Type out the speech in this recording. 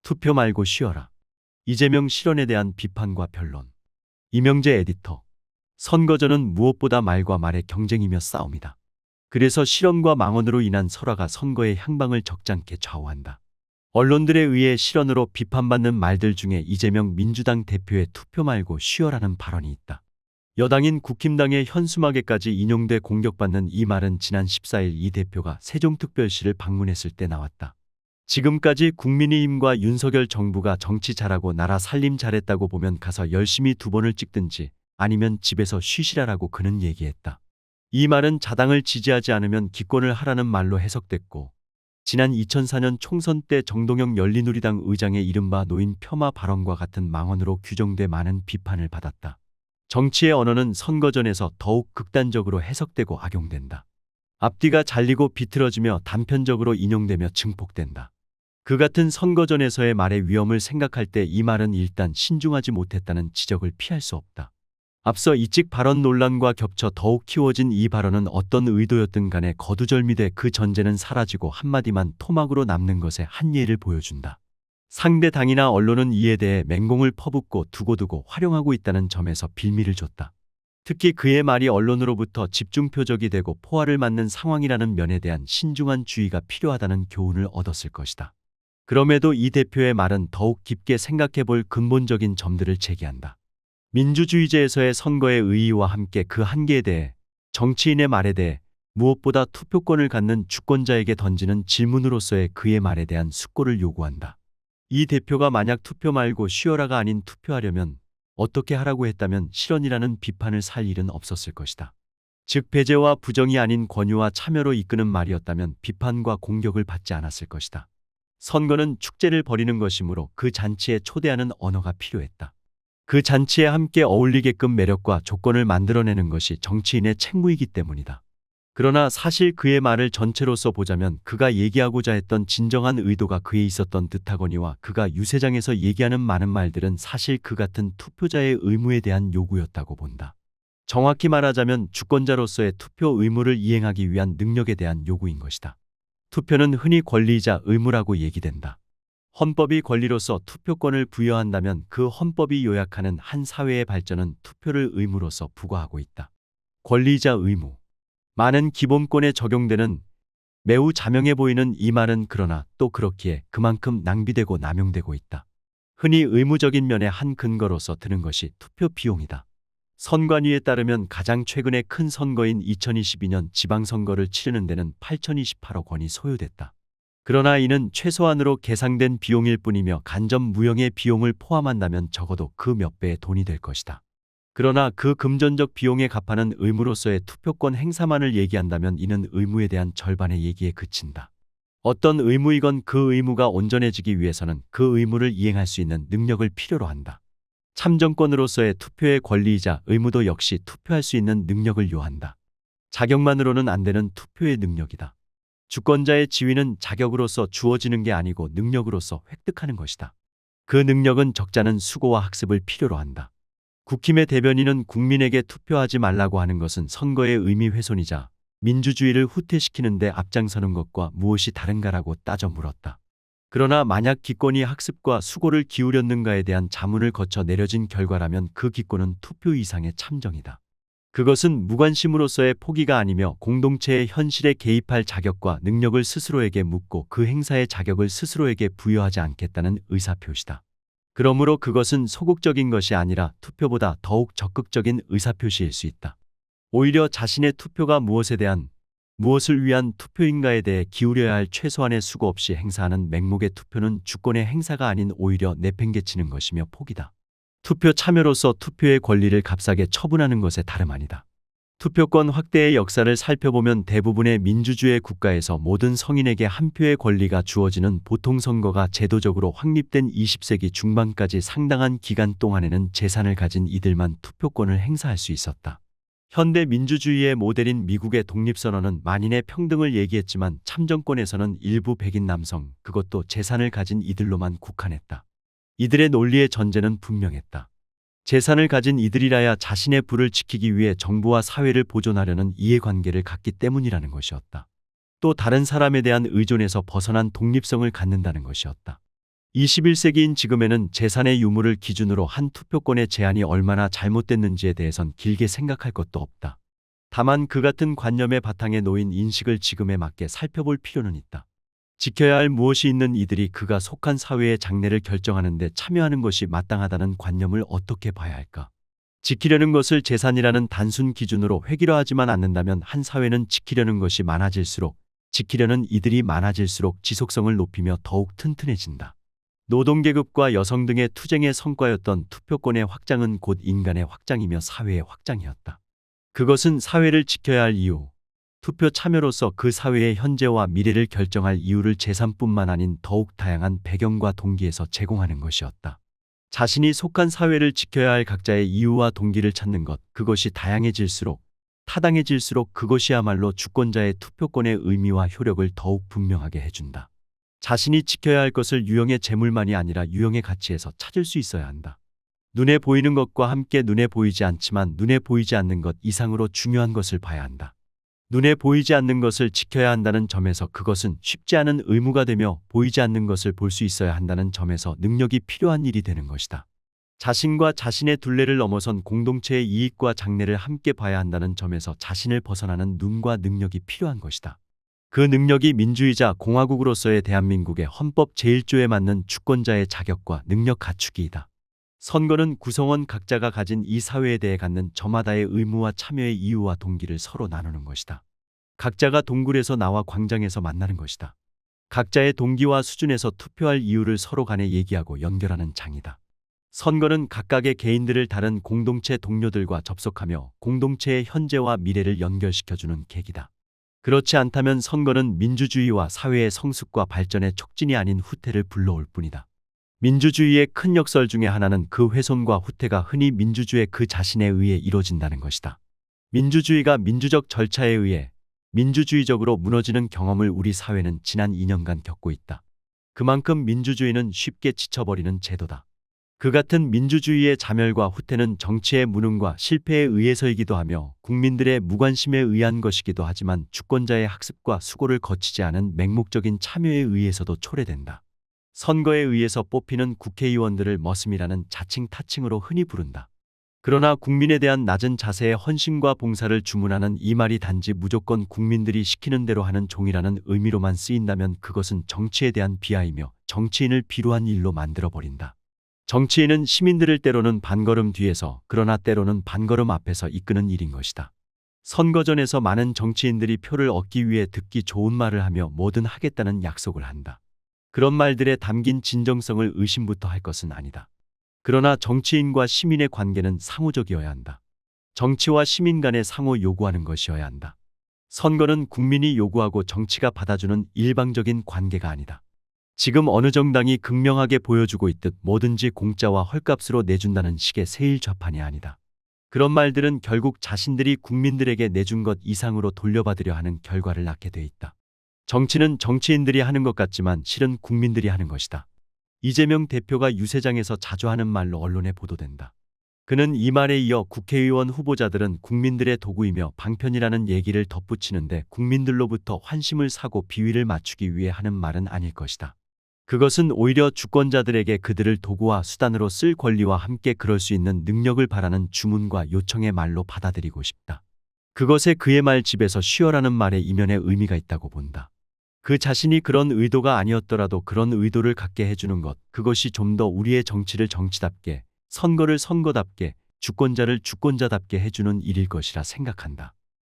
투표 말고 쉬어라. 이재명 실언에 대한 비판과 변론. 이명재 에디터. 선거전은 무엇보다 말과 말의 경쟁이며 싸움이다. 그래서 실언과 망언으로 인한 설화가 선거의 향방을 적잖게 좌우한다. 언론들에 의해 실언으로 비판받는 말들 중에 이재명 민주당 대표의 투표 말고 쉬어라는 발언이 있다. 여당인 국힘당의 현수막에까지 인용돼 공격받는 이 말은 지난 14일 이 대표가 세종특별시를 방문했을 때 나왔다. 지금까지 국민의힘과 윤석열 정부가 정치 잘하고 나라 살림 잘했다고 보면 가서 열심히 두 번을 찍든지 아니면 집에서 쉬시라라고 그는 얘기했다. 이 말은 자당을 지지하지 않으면 기권을 하라는 말로 해석됐고, 지난 2004년 총선 때 정동영 열린우리당 의장의 이른바 노인 폄하 발언과 같은 망언으로 규정돼 많은 비판을 받았다. 정치의 언어는 선거전에서 더욱 극단적으로 해석되고 악용된다. 앞뒤가 잘리고 비틀어지며 단편적으로 인용되며 증폭된다. 그 같은 선거전에서의 말의 위험을 생각할 때 이 말은 일단 신중하지 못했다는 지적을 피할 수 없다. 앞서 이직 발언 논란과 겹쳐 더욱 키워진 이 발언은 어떤 의도였든 간에 거두절미돼 그 전제는 사라지고 한마디만 토막으로 남는 것의 한 예를 보여준다. 상대 당이나 언론은 이에 대해 맹공을 퍼붓고 두고두고 활용하고 있다는 점에서 빌미를 줬다. 특히 그의 말이 언론으로부터 집중 표적이 되고 포화를 맞는 상황이라는 면에 대한 신중한 주의가 필요하다는 교훈을 얻었을 것이다. 그럼에도 이 대표의 말은 더욱 깊게 생각해볼 근본적인 점들을 제기한다. 민주주의제에서의 선거의 의의와 함께 그 한계에 대해, 정치인의 말에 대해, 무엇보다 투표권을 갖는 주권자에게 던지는 질문으로서의 그의 말에 대한 숙고를 요구한다. 이 대표가 만약 투표 말고 쉬어라가 아닌 투표하려면 어떻게 하라고 했다면 실언이라는 비판을 살 일은 없었을 것이다. 즉 배제와 부정이 아닌 권유와 참여로 이끄는 말이었다면 비판과 공격을 받지 않았을 것이다. 선거는 축제를 벌이는 것이므로 그 잔치에 초대하는 언어가 필요했다. 그 잔치에 함께 어울리게끔 매력과 조건을 만들어내는 것이 정치인의 책무이기 때문이다. 그러나 사실 그의 말을 전체로서 보자면 그가 얘기하고자 했던 진정한 의도가 그에 있었던 듯하거니와 그가 유세장에서 얘기하는 많은 말들은 사실 그 같은 투표자의 의무에 대한 요구였다고 본다. 정확히 말하자면 주권자로서의 투표 의무를 이행하기 위한 능력에 대한 요구인 것이다. 투표는 흔히 권리이자 의무라고 얘기된다. 헌법이 권리로서 투표권을 부여한다면 그 헌법이 요약하는 한 사회의 발전은 투표를 의무로서 부과하고 있다. 권리이자 의무. 많은 기본권에 적용되는 매우 자명해 보이는 이 말은 그러나 또 그렇기에 그만큼 낭비되고 남용되고 있다. 흔히 의무적인 면의 한 근거로서 드는 것이 투표 비용이다. 선관위에 따르면 가장 최근에 큰 선거인 2022년 지방선거를 치르는 데는 8,028억 원이 소요됐다. 그러나 이는 최소한으로 계상된 비용일 뿐이며 간접 무형의 비용을 포함한다면 적어도 그 몇 배의 돈이 될 것이다. 그러나 그 금전적 비용에 값하는 의무로서의 투표권 행사만을 얘기한다면 이는 의무에 대한 절반의 얘기에 그친다. 어떤 의무이건 그 의무가 온전해지기 위해서는 그 의무를 이행할 수 있는 능력을 필요로 한다. 참정권으로서의 투표의 권리이자 의무도 역시 투표할 수 있는 능력을 요한다. 자격만으로는 안 되는 투표의 능력이다. 주권자의 지위는 자격으로서 주어지는 게 아니고 능력으로서 획득하는 것이다. 그 능력은 적잖은 수고와 학습을 필요로 한다. 국힘의 대변인은 국민에게 투표하지 말라고 하는 것은 선거의 의미 훼손이자 민주주의를 후퇴시키는 데 앞장서는 것과 무엇이 다른가라고 따져 물었다. 그러나 만약 기권이 학습과 수고를 기울였는가에 대한 자문을 거쳐 내려진 결과라면 그 기권은 투표 이상의 참정이다. 그것은 무관심으로서의 포기가 아니며 공동체의 현실에 개입할 자격과 능력을 스스로에게 묻고 그 행사의 자격을 스스로에게 부여하지 않겠다는 의사표시다. 그러므로 그것은 소극적인 것이 아니라 투표보다 더욱 적극적인 의사표시일 수 있다. 오히려 자신의 투표가 무엇에 대한, 무엇을 위한 투표인가에 대해 기울여야 할 최소한의 수고 없이 행사하는 맹목의 투표는 주권의 행사가 아닌 오히려 내팽개치는 것이며 포기다. 투표 참여로서 투표의 권리를 값싸게 처분하는 것에 다름 아니다. 투표권 확대의 역사를 살펴보면 대부분의 민주주의 국가에서 모든 성인에게 한 표의 권리가 주어지는 보통선거가 제도적으로 확립된 20세기 중반까지 상당한 기간 동안에는 재산을 가진 이들만 투표권을 행사할 수 있었다. 현대 민주주의의 모델인 미국의 독립선언은 만인의 평등을 얘기했지만 참정권에서는 일부 백인 남성, 그것도 재산을 가진 이들로만 국한했다. 이들의 논리의 전제는 분명했다. 재산을 가진 이들이라야 자신의 부를 지키기 위해 정부와 사회를 보존하려는 이해관계를 갖기 때문이라는 것이었다. 또 다른 사람에 대한 의존에서 벗어난 독립성을 갖는다는 것이었다. 21세기인 지금에는 재산의 유무를 기준으로 한 투표권의 제한이 얼마나 잘못됐는지에 대해선 길게 생각할 것도 없다. 다만 그 같은 관념의 바탕에 놓인 인식을 지금에 맞게 살펴볼 필요는 있다. 지켜야 할 무엇이 있는 이들이 그가 속한 사회의 장래를 결정하는 데 참여하는 것이 마땅하다는 관념을 어떻게 봐야 할까? 지키려는 것을 재산이라는 단순 기준으로 획일화하지만 않는다면 한 사회는 지키려는 것이 많아질수록, 지키려는 이들이 많아질수록 지속성을 높이며 더욱 튼튼해진다. 노동계급과 여성 등의 투쟁의 성과였던 투표권의 확장은 곧 인간의 확장이며 사회의 확장이었다. 그것은 사회를 지켜야 할 이유, 투표 참여로서 그 사회의 현재와 미래를 결정할 이유를 재산뿐만 아닌 더욱 다양한 배경과 동기에서 제공하는 것이었다. 자신이 속한 사회를 지켜야 할 각자의 이유와 동기를 찾는 것, 그것이 다양해질수록, 타당해질수록 그것이야말로 주권자의 투표권의 의미와 효력을 더욱 분명하게 해준다. 자신이 지켜야 할 것을 유형의 재물만이 아니라 유형의 가치에서 찾을 수 있어야 한다. 눈에 보이는 것과 함께 눈에 보이지 않지만 눈에 보이지 않는 것 이상으로 중요한 것을 봐야 한다. 눈에 보이지 않는 것을 지켜야 한다는 점에서 그것은 쉽지 않은 의무가 되며 보이지 않는 것을 볼 수 있어야 한다는 점에서 능력이 필요한 일이 되는 것이다. 자신과 자신의 둘레를 넘어선 공동체의 이익과 장래를 함께 봐야 한다는 점에서 자신을 벗어나는 눈과 능력이 필요한 것이다. 그 능력이 민주이자 공화국으로서의 대한민국의 헌법 제1조에 맞는 주권자의 자격과 능력 갖추기이다. 선거는 구성원 각자가 가진 이 사회에 대해 갖는 저마다의 의무와 참여의 이유와 동기를 서로 나누는 것이다. 각자가 동굴에서 나와 광장에서 만나는 것이다. 각자의 동기와 수준에서 투표할 이유를 서로 간에 얘기하고 연결하는 장이다. 선거는 각각의 개인들을 다른 공동체 동료들과 접속하며 공동체의 현재와 미래를 연결시켜주는 계기다. 그렇지 않다면 선거는 민주주의와 사회의 성숙과 발전의 촉진이 아닌 후퇴를 불러올 뿐이다. 민주주의의 큰 역설 중에 하나는 그 훼손과 후퇴가 흔히 민주주의 그 자신에 의해 이루어진다는 것이다. 민주주의가 민주적 절차에 의해 민주주의적으로 무너지는 경험을 우리 사회는 지난 2년간 겪고 있다. 그만큼 민주주의는 쉽게 지쳐버리는 제도다. 그 같은 민주주의의 자멸과 후퇴는 정치의 무능과 실패에 의해서이기도 하며 국민들의 무관심에 의한 것이기도 하지만 주권자의 학습과 수고를 거치지 않은 맹목적인 참여에 의해서도 초래된다. 선거에 의해서 뽑히는 국회의원들을 머슴이라는 자칭 타칭으로 흔히 부른다. 그러나 국민에 대한 낮은 자세의 헌신과 봉사를 주문하는 이 말이 단지 무조건 국민들이 시키는 대로 하는 종이라는 의미로만 쓰인다면 그것은 정치에 대한 비하이며 정치인을 비루한 일로 만들어버린다. 정치인은 시민들을 때로는 반걸음 뒤에서 그러나 때로는 반걸음 앞에서 이끄는 일인 것이다. 선거전에서 많은 정치인들이 표를 얻기 위해 듣기 좋은 말을 하며 뭐든 하겠다는 약속을 한다. 그런 말들에 담긴 진정성을 의심부터 할 것은 아니다. 그러나 정치인과 시민의 관계는 상호적이어야 한다. 정치와 시민 간에 상호 요구하는 것이어야 한다. 선거는 국민이 요구하고 정치가 받아주는 일방적인 관계가 아니다. 지금 어느 정당이 극명하게 보여주고 있듯 뭐든지 공짜와 헐값으로 내준다는 식의 세일좌판이 아니다. 그런 말들은 결국 자신들이 국민들에게 내준 것 이상으로 돌려받으려 하는 결과를 낳게 돼 있다. 정치는 정치인들이 하는 것 같지만 실은 국민들이 하는 것이다. 이재명 대표가 유세장에서 자주 하는 말로 언론에 보도된다. 그는 이 말에 이어 국회의원 후보자들은 국민들의 도구이며 방편이라는 얘기를 덧붙이는데 국민들로부터 환심을 사고 비위를 맞추기 위해 하는 말은 아닐 것이다. 그것은 오히려 주권자들에게 그들을 도구와 수단으로 쓸 권리와 함께 그럴 수 있는 능력을 바라는 주문과 요청의 말로 받아들이고 싶다. 그것에 그의 말집에서 쉬어라는 말의 이면에 의미가 있다고 본다. 그 자신이 그런 의도가 아니었더라도 그런 의도를 갖게 해주는 것, 그것이 좀 더 우리의 정치를 정치답게, 선거를 선거답게, 주권자를 주권자답게 해주는 일일 것이라 생각한다.